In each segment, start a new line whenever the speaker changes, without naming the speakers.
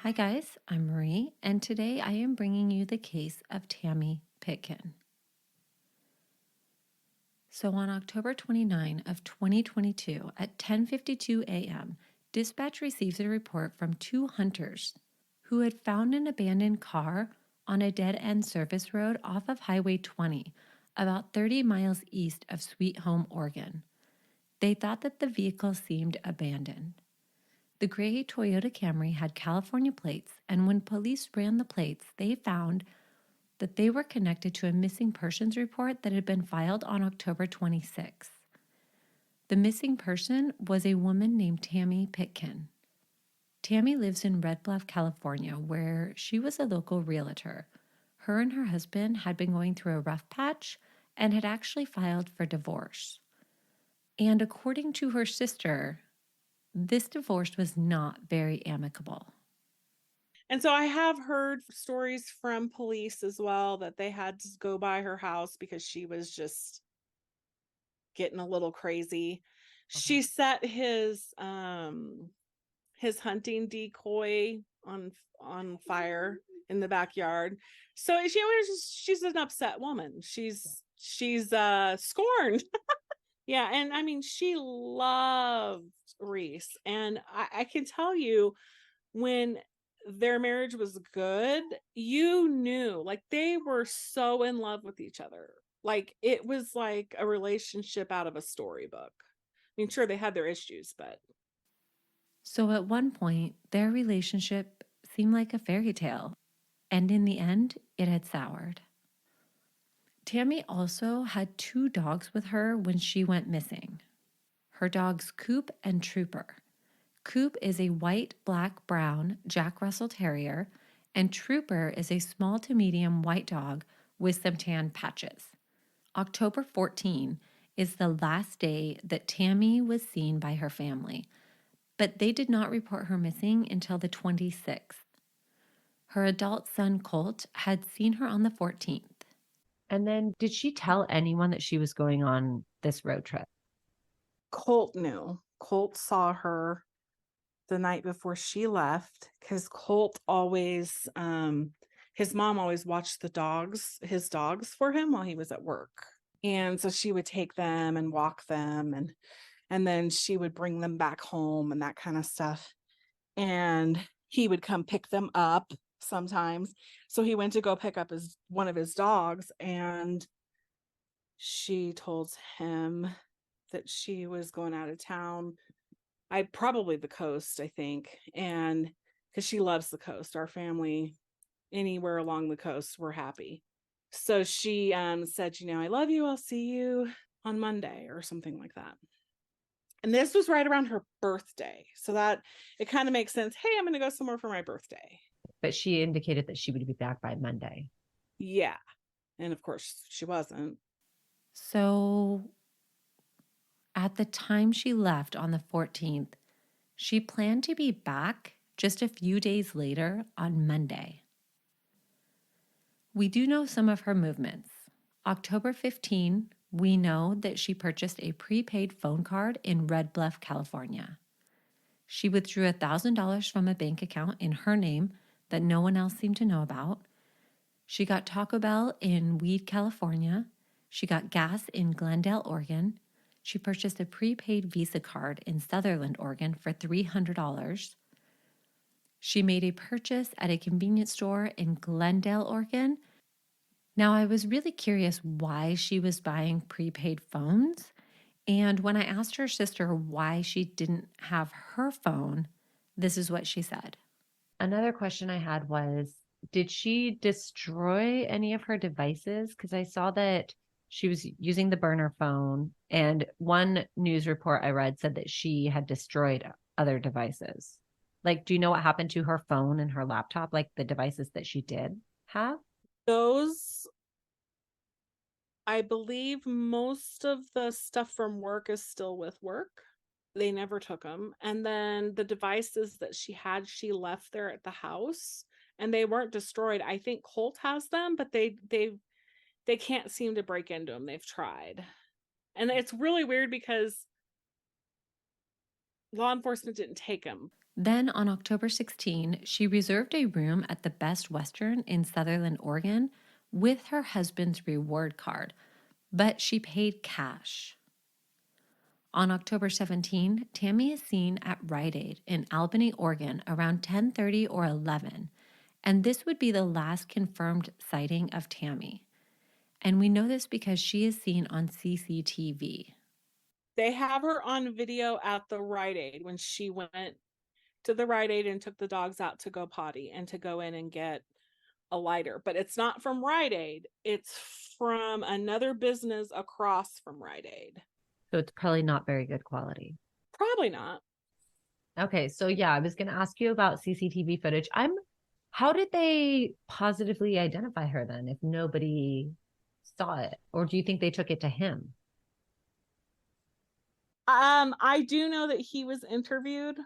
Hi guys, I'm Marie, and today I am bringing you the case of Tammy Pitkin. So on October 29 of 2022 at 10:52 a.m., dispatch receives a report from two hunters who had found an abandoned car on a dead-end service road off of Highway 20, about 30 miles east of Sweet Home, Oregon. They thought that the vehicle seemed abandoned. The gray Toyota Camry had California plates, and when police ran the plates, they found that they were connected to a missing persons report that had been filed on October 26. The missing person was a woman named Tammy Pitkin. Tammy lives in Red Bluff, California, where she was a local realtor. Her and her husband had been going through a rough patch and had actually filed for divorce. And according to her sister, this divorce was not very amicable.
And so I have heard stories from police as well that they had to go by her house because she was just getting a little crazy.
Okay.
She set his hunting decoy on fire in the backyard. So she's an upset woman. She's scorned. Yeah, and I mean she loved Reese. And I can tell you when their marriage was good, you knew, like, they were so in love with each other. Like, it was like a relationship out of a storybook. I mean, sure, they had their issues, but
So at one point, their relationship seemed like a fairy tale, and in the end, it had soured. Tammy also had two dogs with her when she went missing. Her dogs Coop and Trooper. Coop is a white, black, brown Jack Russell Terrier, and Trooper is a small to medium white dog with some tan patches. October 14 is the last day that Tammy was seen by her family, but they did not report her missing until the 26th. Her adult son, Colt, had seen her on the 14th.
And then did she tell anyone that she was going on this road trip?
Colt knew. Colt saw her the night before she left because Colt always, his mom always watched his dogs for him while he was at work. And so she would take them and walk them and then she would bring them back home and that kind of stuff. And he would come pick them up sometimes. So he went to go pick up one of his dogs and she told him that she was going out of town. I probably the coast, I think. And because she loves the coast, our family, anywhere along the coast, we're happy. So she said, I love you. I'll see you on Monday or something like that. And this was right around her birthday. So that it kind of makes sense. Hey, I'm going to go somewhere for my birthday.
But she indicated that she would be back by Monday.
Yeah. And of course, she wasn't.
So at the time she left on the 14th, she planned to be back just a few days later on Monday. We do know some of her movements. October 15, we know that she purchased a prepaid phone card in Red Bluff, California. She withdrew $1,000 from a bank account in her name that no one else seemed to know about. She got Taco Bell in Weed, California. She got gas in Glendale, Oregon. She purchased a prepaid Visa card in Sutherland, Oregon for $300. She made a purchase at a convenience store in Glendale, Oregon. Now, I was really curious why she was buying prepaid phones. And when I asked her sister why she didn't have her phone, this is what she said.
Another question I had was, did she destroy any of her devices? Because I saw that she was using the burner phone, and one news report I read said that she had destroyed other devices. Like, do you know what happened to her phone and her laptop, like the devices that she did have?
Those, I believe most of the stuff from work is still with work. They never took them. And then the devices that she left there at the house and they weren't destroyed. I think Colt has them, but they can't seem to break into them. They've tried. And it's really weird because law enforcement didn't take him.
Then on October 16, she reserved a room at the Best Western in Sutherland, Oregon, with her husband's reward card, but she paid cash. On October 17, Tammy is seen at Rite Aid in Albany, Oregon around 10:30 or 11, and this would be the last confirmed sighting of Tammy. And we know this because she is seen on CCTV.
They have her on video at the Rite Aid when she went to the Rite Aid and took the dogs out to go potty and to go in and get a lighter. But it's not from Rite Aid, it's from another business across from Rite Aid.
So it's probably not very good quality.
Probably not.
Okay, so yeah, I was going to ask you about CCTV footage. How did they positively identify her then if nobody saw it? Or do you think they took it to him?
I do know that he was interviewed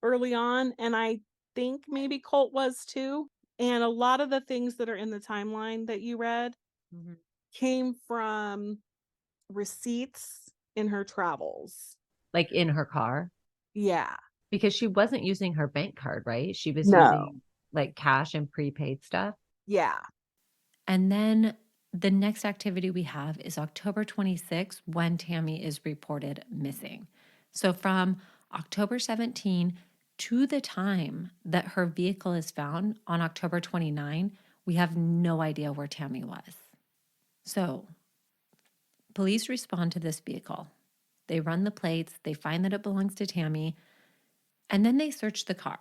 early on, and I think maybe Colt was too. And a lot of the things that are in the timeline that you read came from receipts in her travels.
Like in her car?
Yeah.
Because she wasn't using her bank card, right? She was
No.
using like cash and prepaid stuff.
Yeah.
And then the next activity we have is October 26th when Tammy is reported missing. So from October 17 to the time that her vehicle is found on October 29, we have no idea where Tammy was. So police respond to this vehicle. They run the plates, they find that it belongs to Tammy, and then they search the car.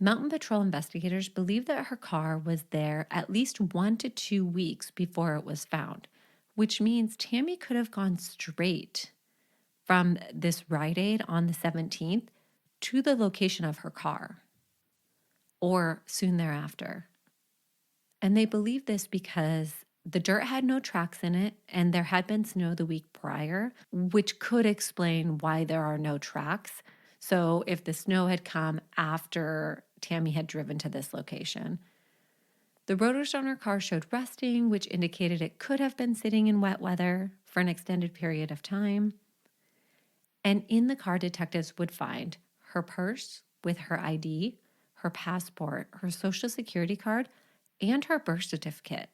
Mountain Patrol investigators believe that her car was there at least 1 to 2 weeks before it was found, which means Tammy could have gone straight from this Rite Aid on the 17th to the location of her car, or soon thereafter. And they believe this because the dirt had no tracks in it, and there had been snow the week prior, which could explain why there are no tracks. So if the snow had come after Tammy had driven to this location. The rotors on her car showed rusting, which indicated it could have been sitting in wet weather for an extended period of time. And in the car, detectives would find her purse with her ID, her passport, her social security card, and her birth certificate.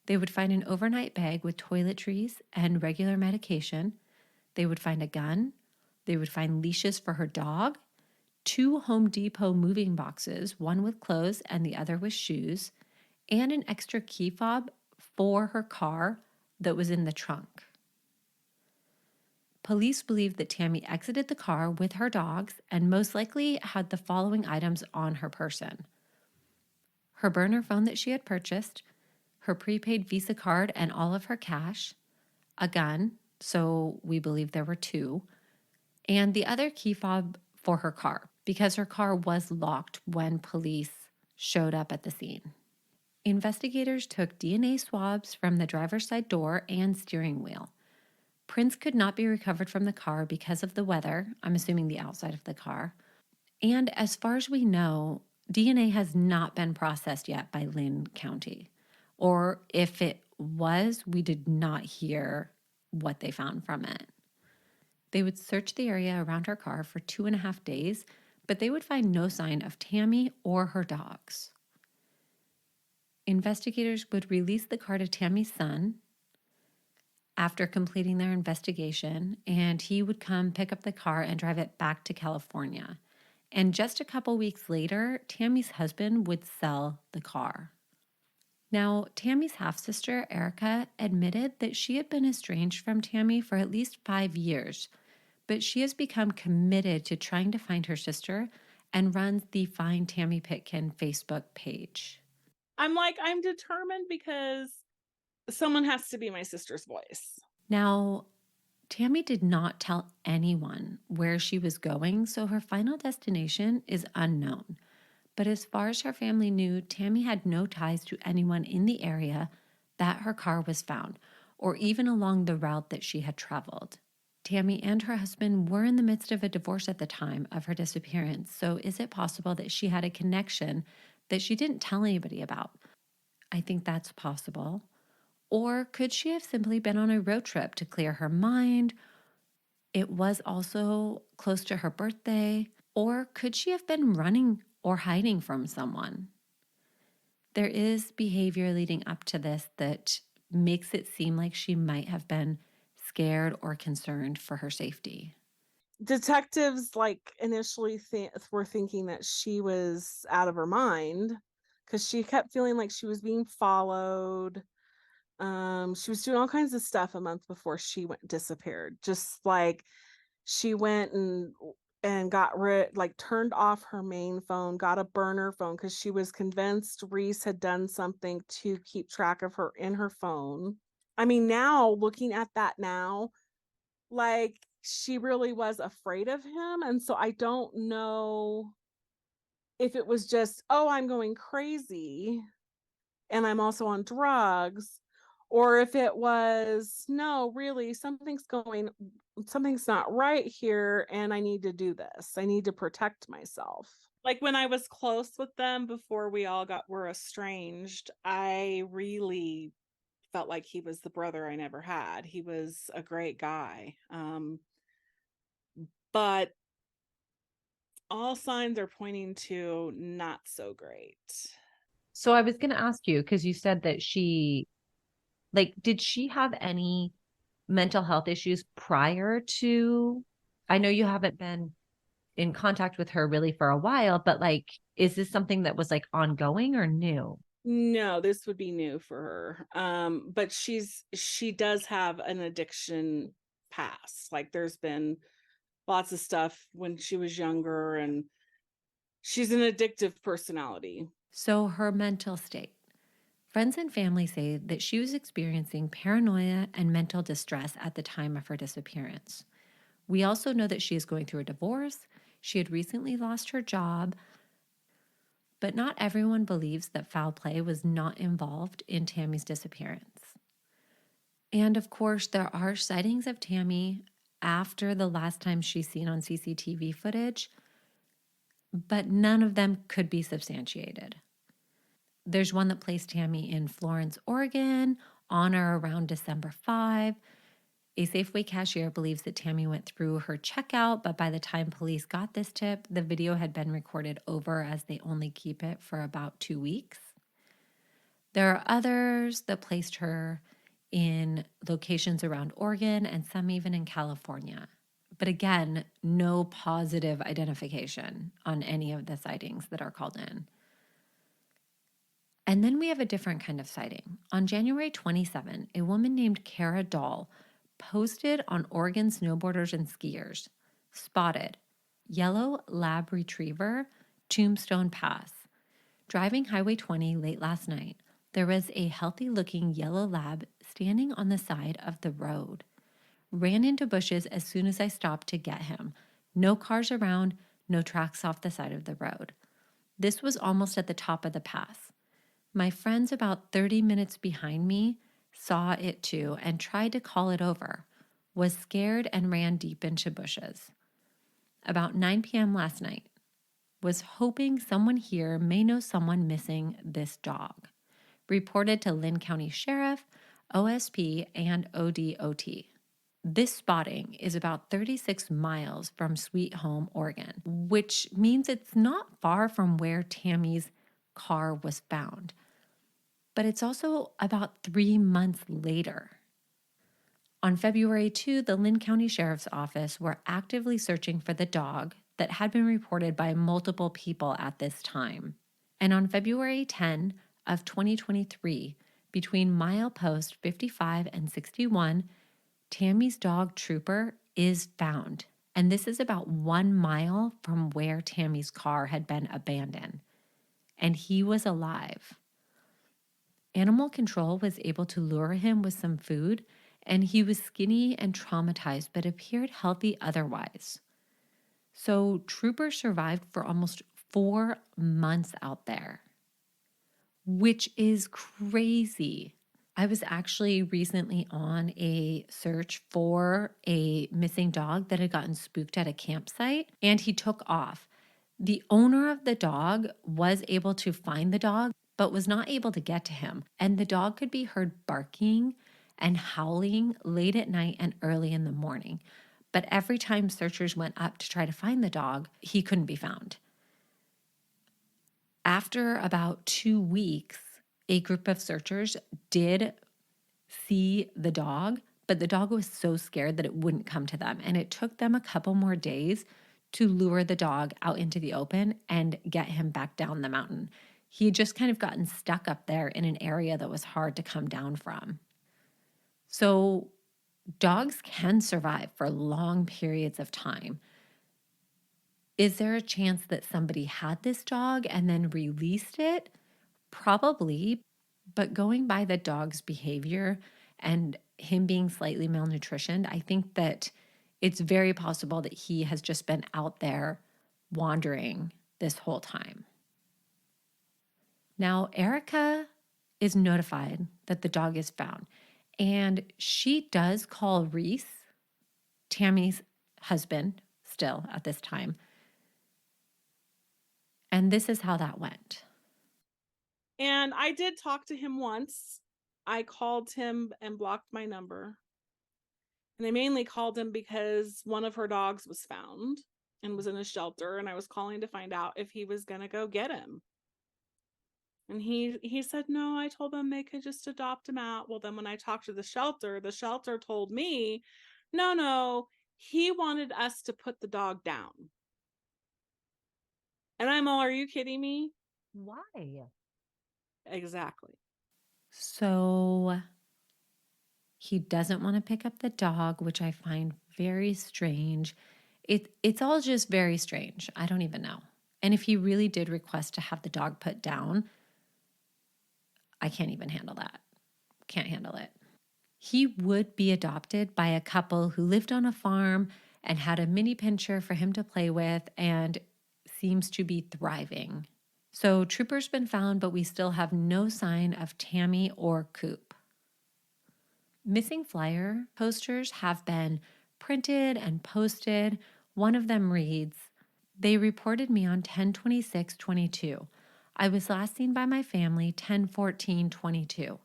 They would find an overnight bag with toiletries and regular medication. They would find a gun. They would find leashes for her dog, 2 Home Depot moving boxes, one with clothes and the other with shoes, and an extra key fob for her car that was in the trunk. Police believe that Tammy exited the car with her dogs and most likely had the following items on her person: her burner phone that she had purchased, her prepaid Visa card and all of her cash, a gun, so we believe there were 2, and the other key fob for her car, because her car was locked when police showed up at the scene. Investigators took DNA swabs from the driver's side door and steering wheel. Prints could not be recovered from the car because of the weather, I'm assuming the outside of the car. And as far as we know, DNA has not been processed yet by Lynn County. Or if it was, we did not hear what they found from it. They would search the area around her car for 2.5 days, but they would find no sign of Tammy or her dogs. Investigators would release the car to Tammy's son after completing their investigation, and he would come pick up the car and drive it back to California. And just a couple weeks later, Tammy's husband would sell the car. Now, Tammy's half-sister, Erica, admitted that she had been estranged from Tammy for at least 5 years, but she has become committed to trying to find her sister and runs the Find Tammy Pitkin Facebook page.
I'm determined because someone has to be my sister's voice.
Now, Tammy did not tell anyone where she was going, so her final destination is unknown. But as far as her family knew, Tammy had no ties to anyone in the area that her car was found, or even along the route that she had traveled. Tammy and her husband were in the midst of a divorce at the time of her disappearance, so is it possible that she had a connection that she didn't tell anybody about? I think that's possible. Or could she have simply been on a road trip to clear her mind? It was also close to her birthday, or could she have been running or hiding from someone? There is behavior leading up to this that makes it seem like she might have been scared or concerned for her safety.
Detectives like initially were thinking that she was out of her mind because she kept feeling like she was being followed. She was doing all kinds of stuff a month before she went disappeared. Just like she went and got rid like turned off her main phone, got a burner phone because she was convinced Reese had done something to keep track of her in her phone. I mean, now looking at that now, like she really was afraid of him. And so I don't know if it was just, oh, I'm going crazy and I'm also on drugs, or if it was, no, really, something's not right here, and I need to do this. I need to protect myself. Like when I was close with them before we all were estranged, I really felt like he was the brother I never had. He was a great guy. But all signs are pointing to not so great.
So I was going to ask you, because you said that did she have any mental health issues prior to? I know you haven't been in contact with her really for a while, but like, is this something that was like ongoing or new?
No, this would be new for her. But she does have an addiction past. Like there's been lots of stuff when she was younger, and she's an addictive personality.
So, her mental state. Friends and family say that she was experiencing paranoia and mental distress at the time of her disappearance. We also know that she is going through a divorce. She had recently lost her job, but not everyone believes that foul play was not involved in Tammy's disappearance. And of course, there are sightings of Tammy after the last time she's seen on CCTV footage, but none of them could be substantiated. There's one that placed Tammy in Florence, Oregon on or around December 5. A Safeway cashier believes that Tammy went through her checkout, but by the time police got this tip, the video had been recorded over as they only keep it for about 2 weeks. There are others that placed her in locations around Oregon and some even in California. But again, no positive identification on any of the sightings that are called in. And then we have a different kind of sighting. On January 27, a woman named Kara Dahl posted on Oregon snowboarders and skiers, spotted yellow lab retriever, Tombstone Pass. Driving Highway 20 late last night, there was a healthy looking yellow lab standing on the side of the road. Ran into bushes as soon as I stopped to get him. No cars around, no tracks off the side of the road. This was almost at the top of the pass. My friends about 30 minutes behind me saw it too and tried to call it over, was scared and ran deep into bushes. About 9 p.m. last night, was hoping someone here may know someone missing this dog. Reported to Lynn County Sheriff, OSP, and ODOT. This spotting is about 36 miles from Sweet Home, Oregon, which means it's not far from where Tammy's car was found. But it's also about 3 months later. On February 2, the Lynn County Sheriff's Office were actively searching for the dog that had been reported by multiple people at this time. And on February 10 of 2023, between milepost 55 and 61, Tammy's dog Trooper is found. And this is about 1 mile from where Tammy's car had been abandoned. And he was alive. Animal control was able to lure him with some food, and he was skinny and traumatized but appeared healthy otherwise. So Trooper survived for almost 4 months out there, which is crazy. I was actually recently on a search for a missing dog that had gotten spooked at a campsite, and he took off. The owner of the dog was able to find the dog, but was not able to get to him. And the dog could be heard barking and howling late at night and early in the morning. But every time searchers went up to try to find the dog, he couldn't be found. After about 2 weeks, a group of searchers did see the dog, but the dog was so scared that it wouldn't come to them. And it took them a couple more days to lure the dog out into the open and get him back down the mountain. He had just kind of gotten stuck up there in an area that was hard to come down from. So dogs can survive for long periods of time. Is there a chance that somebody had this dog and then released it? Probably, but going by the dog's behavior and him being slightly malnutritioned, I think that it's very possible that he has just been out there wandering this whole time. Now, Erica is notified that the dog is found, and she does call Reese, Tammy's husband, still at this time. And this is how that went.
And I did talk to him once. I called him and blocked my number. And I mainly called him because one of her dogs was found and was in a shelter, and I was calling to find out if he was going to go get him. And he said, no, I told them they could just adopt him out. Well, then when I talked to the shelter told me, no, he wanted us to put the dog down. And I'm all, are you kidding me?
Why?
Exactly.
So he doesn't want to pick up the dog, which I find very strange. It's all just very strange. I don't even know. And if he really did request to have the dog put down, I can't even handle that. Can't handle it. He would be adopted by a couple who lived on a farm and had a mini pincher for him to play with and seems to be thriving. So Trooper's been found, but we still have no sign of Tammy or Coop. Missing flyer posters have been printed and posted. One of them reads, "They reported me on 10/26/22. I was last seen by my family 10/14/22.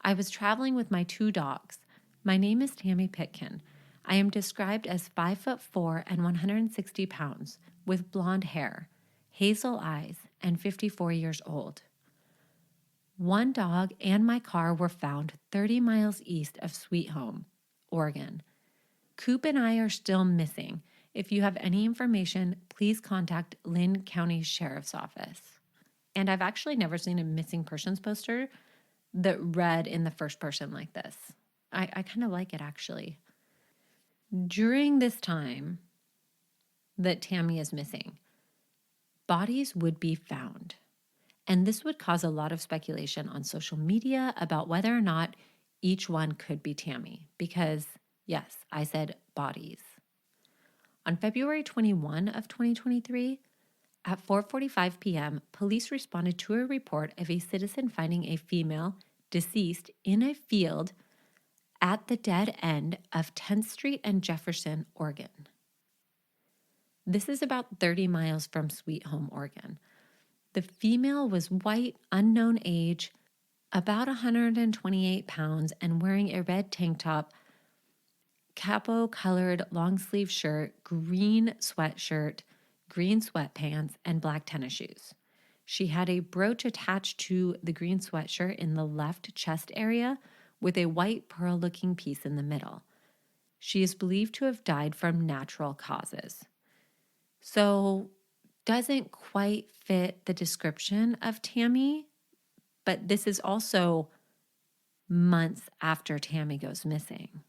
I was traveling with my 2 dogs. My name is Tammy Pitkin. I am described as 5'4" and 160 pounds, with blonde hair, hazel eyes, and 54 years old. One dog and my car were found 30 miles east of Sweet Home, Oregon. Coop and I are still missing. If you have any information, please contact Lynn County Sheriff's Office." And I've actually never seen a missing persons poster that read in the first person like this. I kind of like it, actually. During this time that Tammy is missing, bodies would be found. And this would cause a lot of speculation on social media about whether or not each one could be Tammy. Because, yes, I said bodies. On February 21 of 2023, at 4:45 p.m., police responded to a report of a citizen finding a female deceased in a field at the dead end of 10th Street and Jefferson, Oregon. This is about 30 miles from Sweet Home, Oregon. The female was white, unknown age, about 128 pounds, and wearing a red tank top, capo-colored long-sleeve shirt, green sweatshirt, green sweatpants, and black tennis shoes. She had a brooch attached to the green sweatshirt in the left chest area with a white pearl-looking piece in the middle. She is believed to have died from natural causes. So, doesn't quite fit the description of Tammy, but this is also months after Tammy goes missing.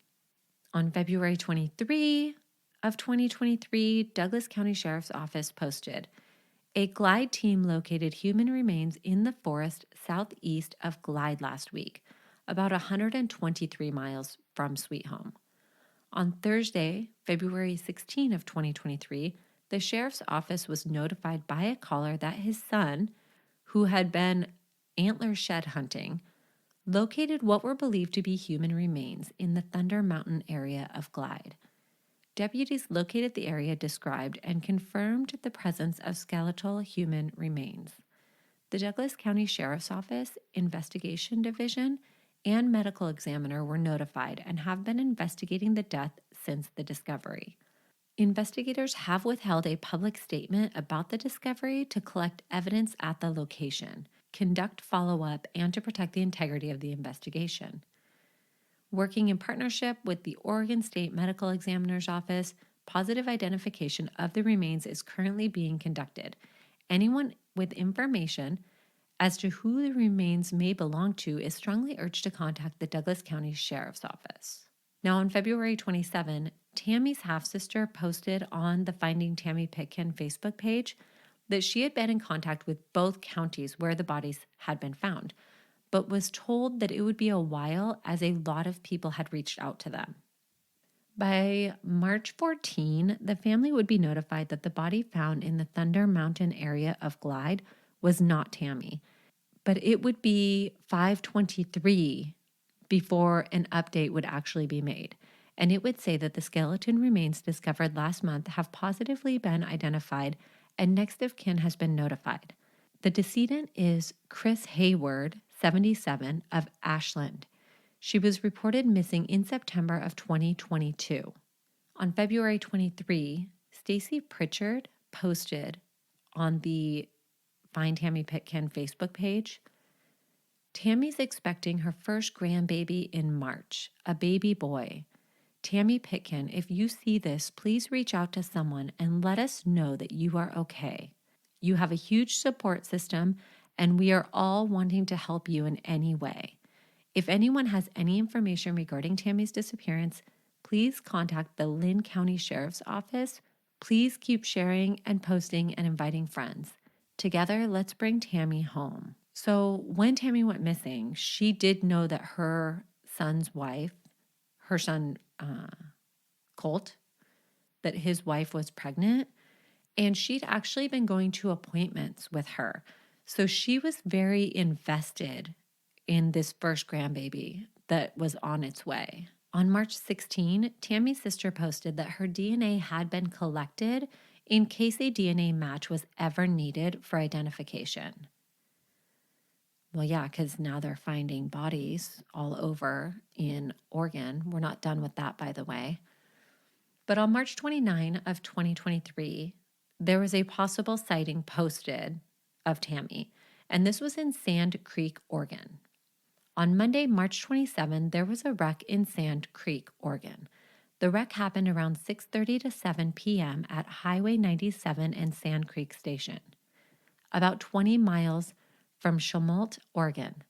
On February 23 of 2023, Douglas County Sheriff's Office posted, "A Glide team located human remains in the forest southeast of Glide last week, about 123 miles from Sweet Home." On Thursday, February 16 of 2023, the sheriff's office was notified by a caller that his son, who had been antler shed hunting, located what were believed to be human remains in the Thunder Mountain area of Glide. Deputies located the area described and confirmed the presence of skeletal human remains. The Douglas County Sheriff's Office, Investigation Division, and medical examiner were notified and have been investigating the death since the discovery. Investigators have withheld a public statement about the discovery to collect evidence at the location, conduct follow-up, and to protect the integrity of the investigation. Working in partnership with the Oregon State Medical Examiner's Office, positive identification of the remains is currently being conducted. Anyone with information as to who the remains may belong to is strongly urged to contact the Douglas County Sheriff's Office. Now, on February 27, Tammy's half-sister posted on the Finding Tammy Pitkin Facebook page that she had been in contact with both counties where the bodies had been found, but was told that it would be a while as a lot of people had reached out to them. By March 14, the family would be notified that the body found in the Thunder Mountain area of Glide was not Tammy, but it would be 5:23 before an update would actually be made. And it would say that the skeleton remains discovered last month have positively been identified and next of kin has been notified. The decedent is Chris Hayward, 77, of Ashland. She was reported missing in September of 2022. On February 23, Stacy Pritchard posted on the Find Tammy Pitkin Facebook page, Tammy's expecting her first grandbaby in March, a baby boy. Tammy Pitkin, if you see this, please reach out to someone and let us know that you are okay. You have a huge support system, and we are all wanting to help you in any way. If anyone has any information regarding Tammy's disappearance, please contact the Lynn County Sheriff's Office. Please keep sharing and posting and inviting friends. Together, let's bring Tammy home. So when Tammy went missing, she did know that her son's wife, her son Colt, that his wife was pregnant, and she'd actually been going to appointments with her. So she was very invested in this first grandbaby that was on its way. On March 16, Tammy's sister posted that her DNA had been collected in case a DNA match was ever needed for identification. Well, yeah, because now they're finding bodies all over in Oregon. We're not done with that, by the way. But on March 29 of 2023, there was a possible sighting posted of Tammy, and this was in Sand Creek, Oregon. On Monday, March 27, there was a wreck in Sand Creek, Oregon. The wreck happened around 6:30 to 7 p.m. at Highway 97 and Sand Creek Station, about 20 miles from Chemult, Oregon.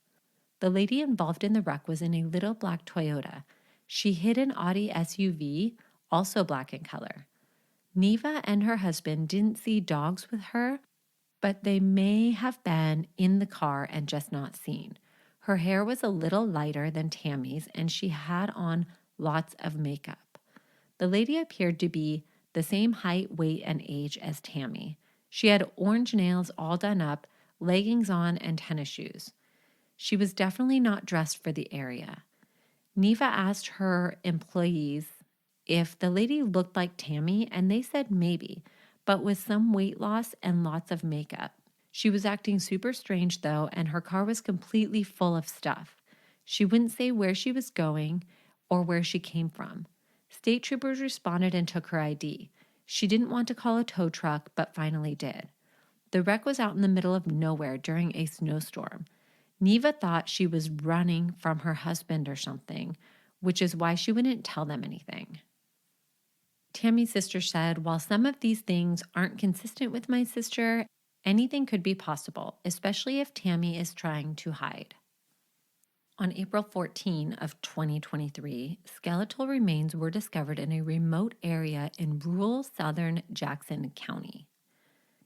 The lady involved in the wreck was in a little black Toyota. She hit an Audi SUV, also black in color. Neva and her husband didn't see dogs with her, but they may have been in the car and just not seen. Her hair was a little lighter than Tammy's, and she had on lots of makeup. The lady appeared to be the same height, weight, and age as Tammy. She had orange nails all done up, leggings on, and tennis shoes. She was definitely not dressed for the area. Neva asked her employees if the lady looked like Tammy, and they said maybe, but with some weight loss and lots of makeup. She was acting super strange, though, and her car was completely full of stuff. She wouldn't say where she was going or where she came from. State troopers responded and took her ID. She didn't want to call a tow truck, but finally did. The wreck was out in the middle of nowhere during a snowstorm. Neva thought she was running from her husband or something, which is why she wouldn't tell them anything. Tammy's sister said, while some of these things aren't consistent with my sister, anything could be possible, especially if Tammy is trying to hide. On April 14 of 2023, skeletal remains were discovered in a remote area in rural southern Jackson County.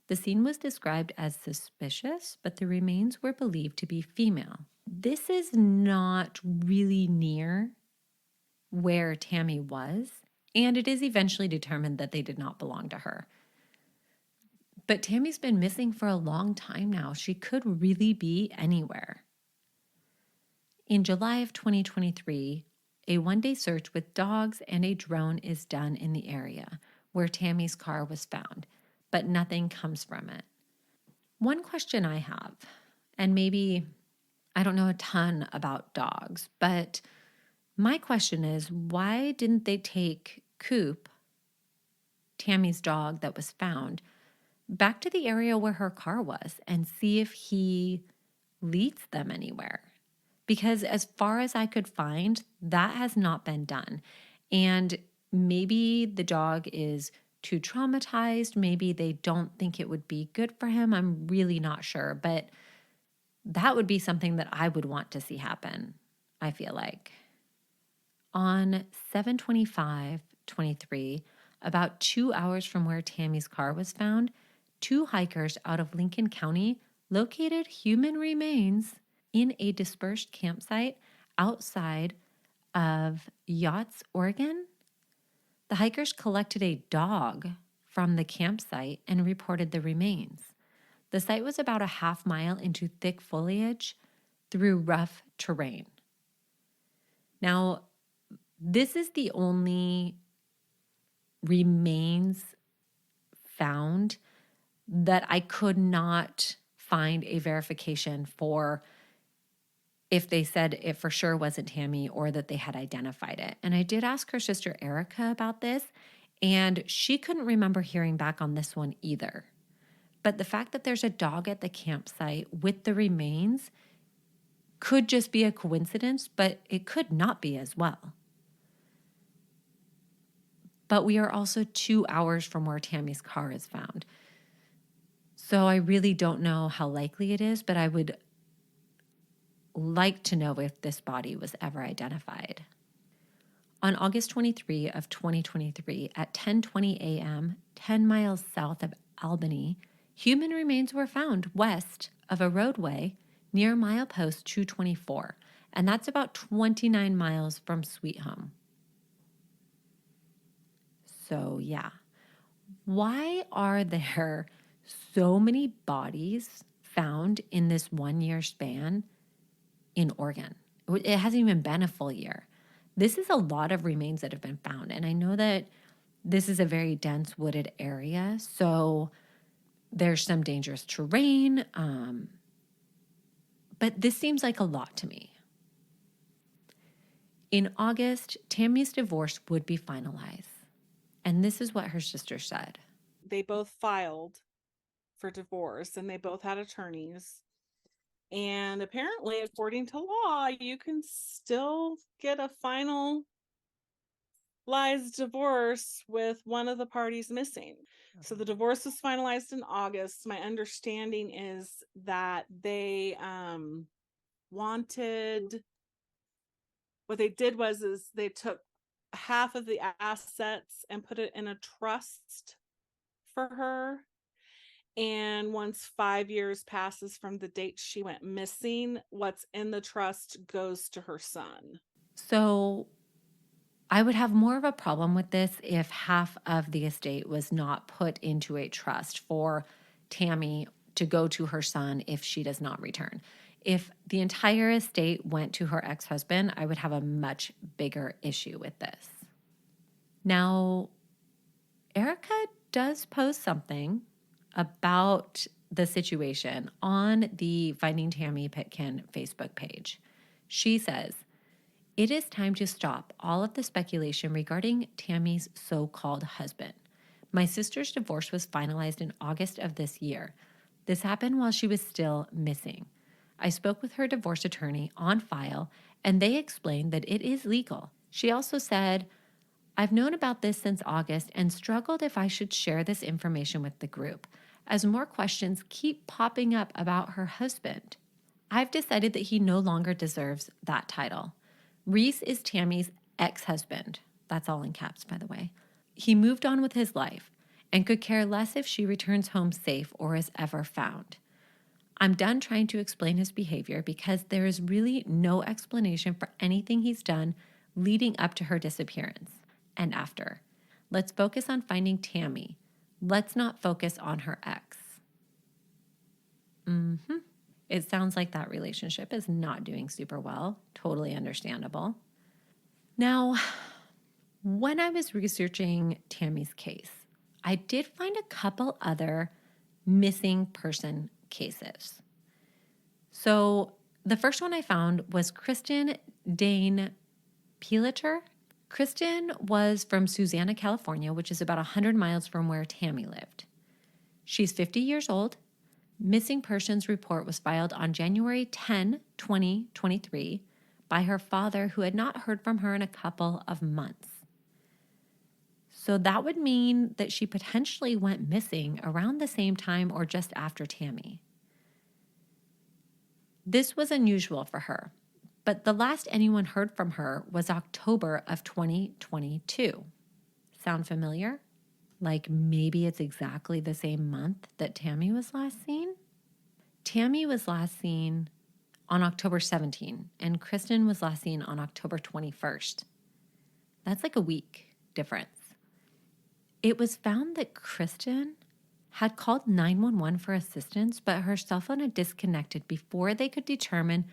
The scene was described as suspicious, but the remains were believed to be female. This is not really near where Tammy was, and it is eventually determined that they did not belong to her. But Tammy's been missing for a long time now. She could really be anywhere. In July of 2023, a one-day search with dogs and a drone is done in the area where Tammy's car was found, but nothing comes from it. One question I have, and maybe I don't know a ton about dogs, but my question is, why didn't they take Coop, Tammy's dog that was found, back to the area where her car was and see if he leads them anywhere. Because as far as I could find, that has not been done. And maybe the dog is too traumatized. Maybe they don't think it would be good for him. I'm really not sure. But that would be something that I would want to see happen, I feel like. On 7/25/23, about 2 hours from where Tammy's car was found, two hikers out of Lincoln County located human remains in a dispersed campsite outside of Yachts, Oregon. The hikers collected a dog from the campsite and reported the remains. The site was about a half mile into thick foliage through rough terrain. Now, this is the only remains found that I could not find a verification for if they said it for sure wasn't Tammy or that they had identified it. And I did ask her sister Erica about this, and she couldn't remember hearing back on this one either. But the fact that there's a dog at the campsite with the remains could just be a coincidence, but it could not be as well. But we are also 2 hours from where Tammy's car is found. So I really don't know how likely it is, but I would like to know if this body was ever identified. On August 23 of 2023 at 10:20 a.m., 10 miles south of Albany, human remains were found west of a roadway near milepost 224, and that's about 29 miles from Sweet Home. So, yeah. Why are there so many bodies found in this 1 year span in Oregon? It hasn't even been a full year. This is a lot of remains that have been found. And I know that this is a very dense wooded area, so there's some dangerous terrain. But this seems like a lot to me. In August, Tammy's divorce would be finalized. And this is what her sister said.
They both filed for divorce and they both had attorneys. And apparently, according to law, you can still get a finalized divorce with one of the parties missing. So the divorce was finalized in August. My understanding is that they wanted, what they did was they took half of the assets and put it in a trust for her. And once 5 years passes from the date she went missing, what's in the trust goes to her son.
So I would have more of a problem with this if half of the estate was not put into a trust for Tammy to go to her son if she does not return. If the entire estate went to her ex-husband, I would have a much bigger issue with this. Now, Erica does post something about the situation on the Finding Tammy Pitkin Facebook page. She says, "It is time to stop all of the speculation regarding Tammy's so-called husband. My sister's divorce was finalized in August of this year. This happened while she was still missing. I spoke with her divorce attorney on file, and they explained that it is legal. She also said, I've known about this since August and struggled if I should share this information with the group, as more questions keep popping up about her husband. I've decided that he no longer deserves that title. Reese is Tammy's ex-husband." That's all in caps, by the way. "He moved on with his life and could care less if she returns home safe or is ever found. I'm done trying to explain his behavior because there is really no explanation for anything he's done leading up to her disappearance and after. Let's focus on finding Tammy. Let's not focus on her ex." It sounds like that relationship is not doing super well. Totally understandable. Now, when I was researching Tammy's case, I did find a couple other missing person cases. So the first one I found was Kristen Dane Pilater. Kristen was from Susanna, California, which is about 100 miles from where Tammy lived. She's 50 years old. Missing persons report was filed on January 10, 2023 by her father, who had not heard from her in a couple of months. So that would mean that she potentially went missing around the same time or just after Tammy. This was unusual for her, but the last anyone heard from her was October of 2022. Sound familiar? Like maybe it's exactly the same month that Tammy was last seen? Tammy was last seen on October 17, and Kristen was last seen on October 21st. That's like a week difference. It was found that Kristen had called 911 for assistance, but her cell phone had disconnected before they could determine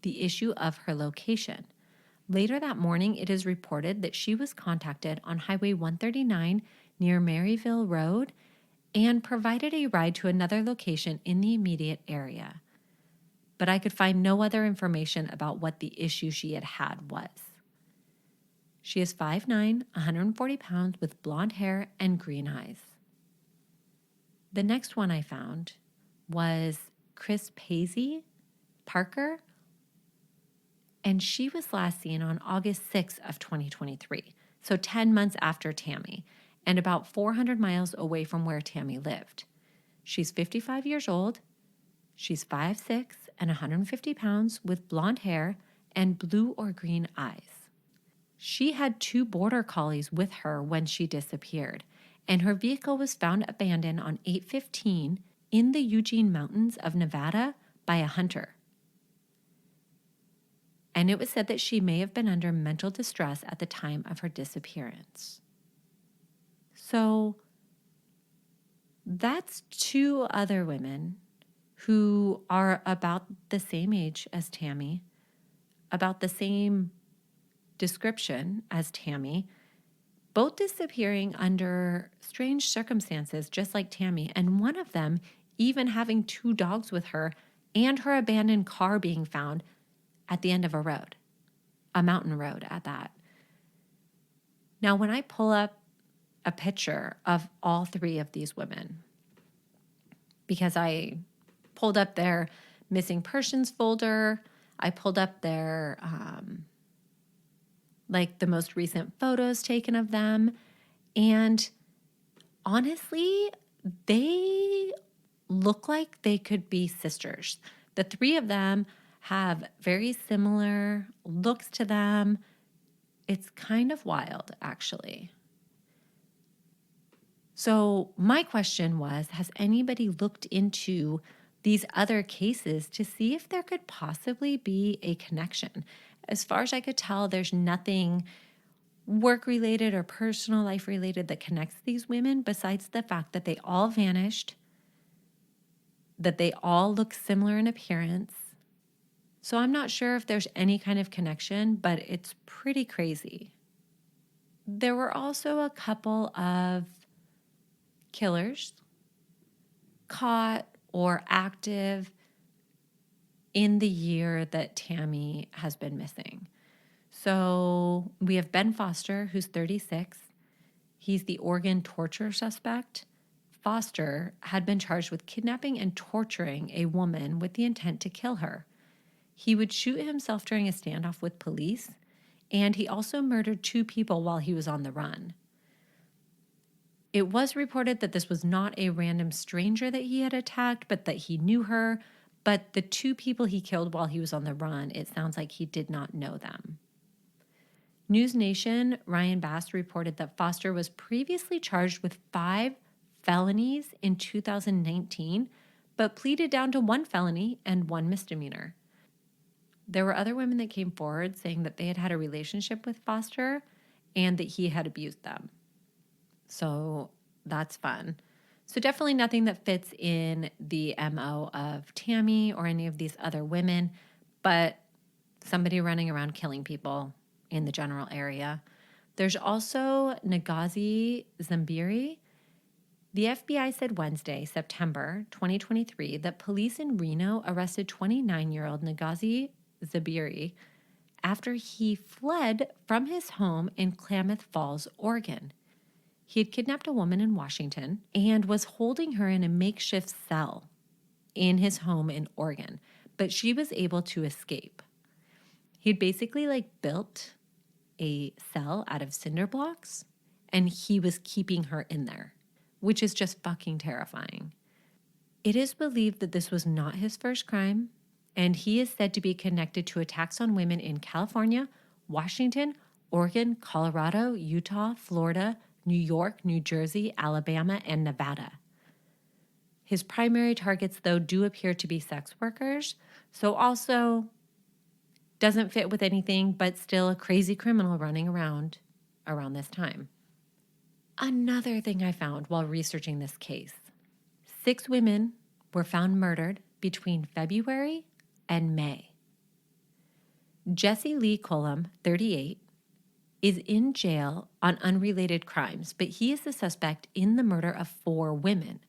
the issue of her location. Later that morning, it is reported that she was contacted on Highway 139 near Maryville Road and provided a ride to another location in the immediate area. But I could find no other information about what the issue she had was. She is 5'9", 140 pounds with blonde hair and green eyes. The next one I found was Chris Paisley Parker, and she was last seen on August 6th of 2023, so 10 months after Tammy, and about 400 miles away from where Tammy lived. She's 55 years old. She's 5'6" and 150 pounds with blonde hair and blue or green eyes. She had 2 border collies with her when she disappeared, and her vehicle was found abandoned on 8/15 in the Eugene Mountains of Nevada by a hunter. And it was said that she may have been under mental distress at the time of her disappearance. So that's 2 other women who are about the same age as Tammy, about the same description as Tammy, both disappearing under strange circumstances, just like Tammy, and one of them even having 2 dogs with her and her abandoned car being found at the end of a road, a mountain road at that. Now, when I pull up a picture of all 3 of these women, because I pulled up their missing persons folder, I pulled up their like the most recent photos taken of them. And honestly, they look like they could be sisters. The 3 of them have very similar looks to them. It's kind of wild, actually. So my question was, has anybody looked into these other cases to see if there could possibly be a connection? As far as I could tell, there's nothing work-related or personal life-related that connects these women besides the fact that they all vanished, that they all look similar in appearance. So I'm not sure if there's any kind of connection, but it's pretty crazy. There were also a couple of killers caught or active in the year that Tammy has been missing. So we have Ben Foster, who's 36. He's the Oregon torture suspect. Foster had been charged with kidnapping and torturing a woman with the intent to kill her. He would shoot himself during a standoff with police, and he also murdered 2 people while he was on the run. It was reported that this was not a random stranger that he had attacked, but that he knew her. But the 2 people he killed while he was on the run, it sounds like he did not know them. News Nation, Ryan Bass reported that Foster was previously charged with 5 felonies in 2019, but pleaded down to 1 felony and 1 misdemeanor. There were other women that came forward saying that they had had a relationship with Foster and that he had abused them. So that's fun. So definitely nothing that fits in the MO of Tammy or any of these other women, but somebody running around killing people in the general area. There's also Nagazi Zuberi. The FBI said Wednesday, September 2023, that police in Reno arrested 29-year-old Nagazi Zuberi after he fled from his home in Klamath Falls, Oregon. He had kidnapped a woman in Washington and was holding her in a makeshift cell in his home in Oregon, but she was able to escape. He'd basically built a cell out of cinder blocks, and he was keeping her in there, which is just fucking terrifying. It is believed that this was not his first crime, and he is said to be connected to attacks on women in California, Washington, Oregon, Colorado, Utah, Florida, New York, New Jersey, Alabama, and Nevada. His primary targets, though, do appear to be sex workers, so also doesn't fit with anything, but still a crazy criminal running around this time. Another thing I found while researching this case: 6 women were found murdered between February and May. Jesse Lee Cullum, 38, is in jail on unrelated crimes, but he is the suspect in the murder of 4 women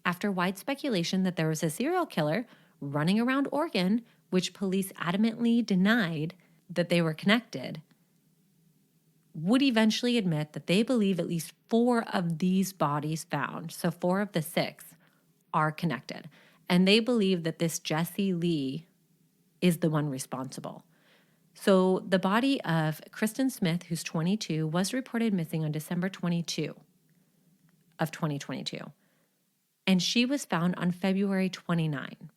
after wide speculation that there was a serial killer running around Oregon, which police adamantly denied that they were connected, would eventually admit that they believe at least 4 of these bodies found, so 4 of the 6, are connected. And they believe that this Jesse Lee is the one responsible. So the body of Kristen Smith, who's 22, was reported missing on December 22 of 2022. And she was found on February 29.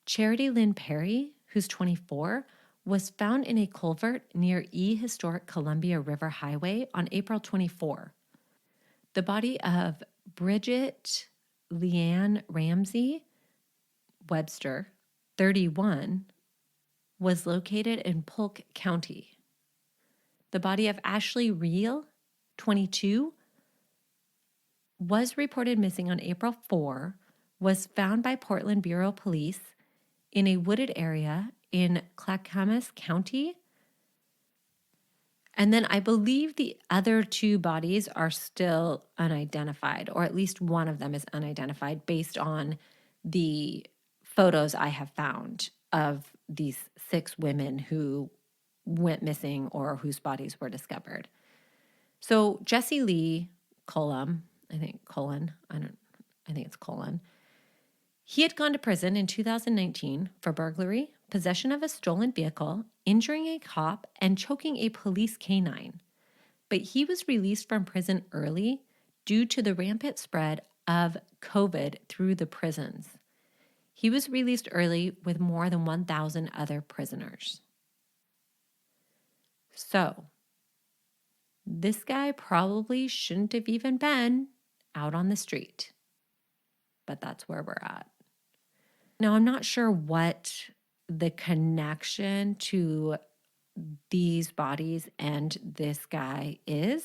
Charity Lynn Perry, who's 24, was found in a culvert near Historic Columbia River Highway on April 24. The body of Bridget Leanne Ramsey Webster, 31, was located in Polk County. The body of Ashley Reel, 22, was reported missing on April 4, was found by Portland Bureau Police in a wooded area in Clackamas County. And then I believe the other 2 bodies are still unidentified, or at least one of them is unidentified based on the photos I have found of these 6 women who went missing or whose bodies were discovered. So Jesse Lee Cullum, I think it's Cullen. He had gone to prison in 2019 for burglary, possession of a stolen vehicle, injuring a cop, and choking a police canine. But he was released from prison early due to the rampant spread of COVID through the prisons. He was released early with more than 1,000 other prisoners. So, this guy probably shouldn't have even been out on the street. But that's where we're at. Now, I'm not sure what the connection to these bodies and this guy is,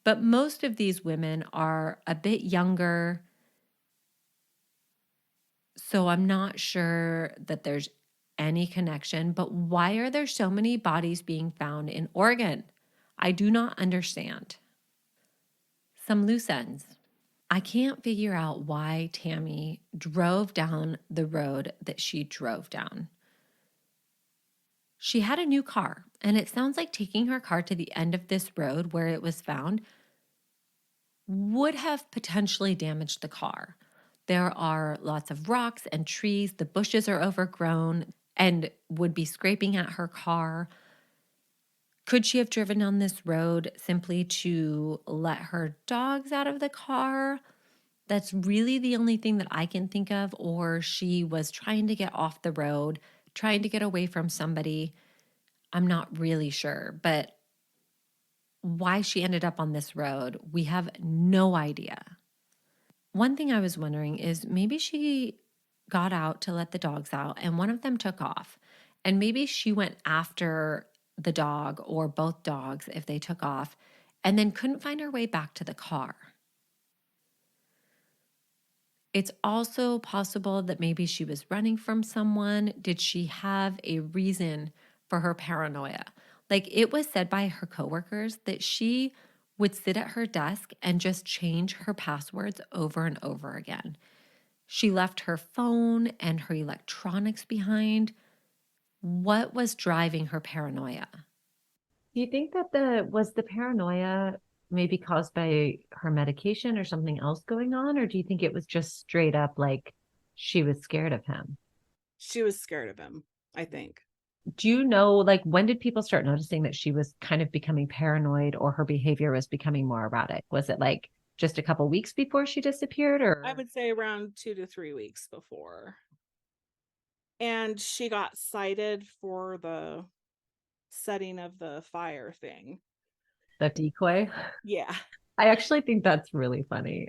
but most of these women are a bit younger, so I'm not sure that there's any connection. But why are there so many bodies being found in Oregon? I do not understand. Some loose ends. I can't figure out why Tammy drove down the road that she drove down. She had a new car, and it sounds like taking her car to the end of this road where it was found would have potentially damaged the car. There are lots of rocks and trees. The bushes are overgrown and would be scraping at her car. Could she have driven down this road simply to let her dogs out of the car? That's really the only thing that I can think of. Or she was trying to get off the road, trying to get away from somebody. I'm not really sure, but why she ended up on this road, we have no idea. One thing I was wondering is maybe she got out to let the dogs out and one of them took off, and maybe she went after the dog or both dogs if they took off and then couldn't find her way back to the car. It's also possible that maybe she was running from someone. Did she have a reason for her paranoia? Like, it was said by her coworkers that she would sit at her desk and just change her passwords over and over again. She left her phone and her electronics behind. What was driving her paranoia?
Do you think that the paranoia maybe caused by her medication or something else going on? Or do you think it was just straight up like she was scared of him?
She was scared of him, I think.
Do you know, like, when did people start noticing that she was kind of becoming paranoid or her behavior was becoming more erratic? Was it like just a couple weeks before she disappeared,
I
or?
would say around 2 to 3 weeks before. And she got cited for the setting of the fire thing.
The decoy?
Yeah.
I actually think that's really funny.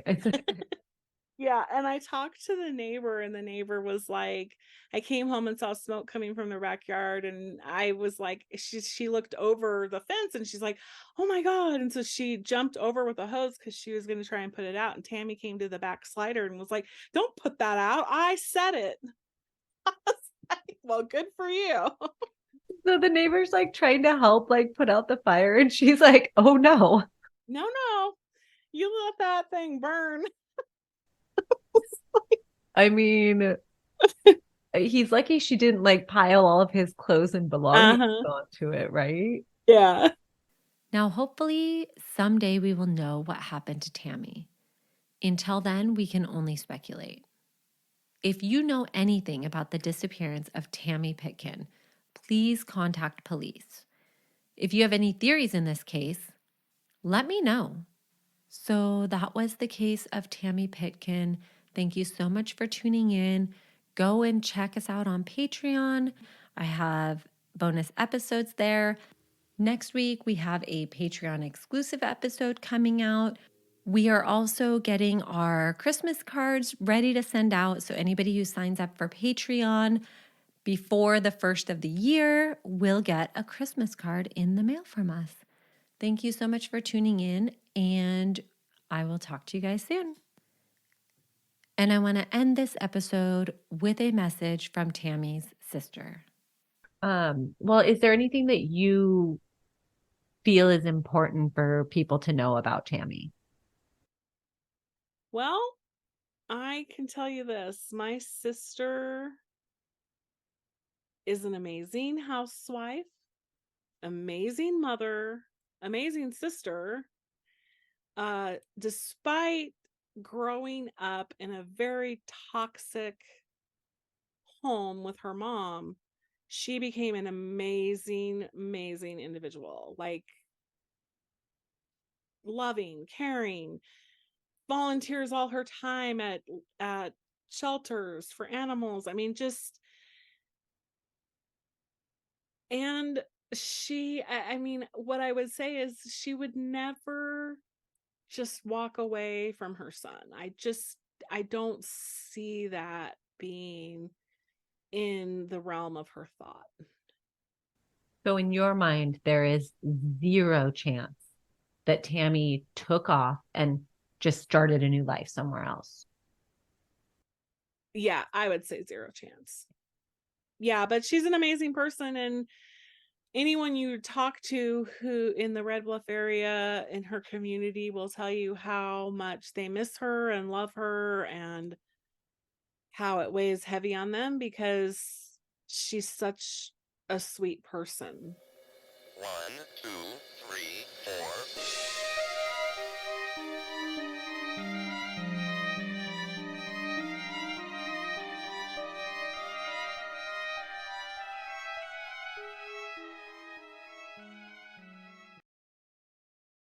Yeah, and I talked to the neighbor, and the neighbor was like, I came home and saw smoke coming from the backyard, and I was like, she looked over the fence, and she's like, oh my god, and so she jumped over with a hose because she was going to try and put it out, and Tammy came to the back slider and was like, don't put that out, I said it. I was like, well, good for you.
So the neighbor's like trying to help, like put out the fire, and she's like, oh no.
No, you let that thing burn.
I mean, he's lucky she didn't like pile all of his clothes and belongings
Uh-huh.
onto it, right?
Yeah.
Now, hopefully, someday we will know what happened to Tammy. Until then, we can only speculate. If you know anything about the disappearance of Tammy Pitkin, please contact police. If you have any theories in this case, let me know. So that was the case of Tammy Pitkin. Thank you so much for tuning in. Go and check us out on Patreon. I have bonus episodes there. Next week, we have a Patreon exclusive episode coming out. We are also getting our Christmas cards ready to send out. So, anybody who signs up for Patreon before the first of the year will get a Christmas card in the mail from us. Thank you so much for tuning in, and I will talk to you guys soon. And I want to end this episode with a message from Tammy's sister.
Well, is there anything that you feel is important for people to know about Tammy?
Well, I can tell you this. My sister is an amazing housewife, amazing mother, amazing sister. Despite growing up in a very toxic home with her mom, she became an amazing, amazing individual. Like loving, caring, volunteers all her time at shelters for animals. I mean, just and I mean, what I would say is she would never just walk away from her son. I don't see that being in the realm of her thought.
So, in your mind, there is zero chance that Tammy took off and just started a new life somewhere else.
Yeah, I would say zero chance. Yeah, but she's an amazing person, and anyone you talk to who in the Red Bluff area in her community will tell you how much they miss her and love her and how it weighs heavy on them because she's such a sweet person.
1, 2, 3, 4.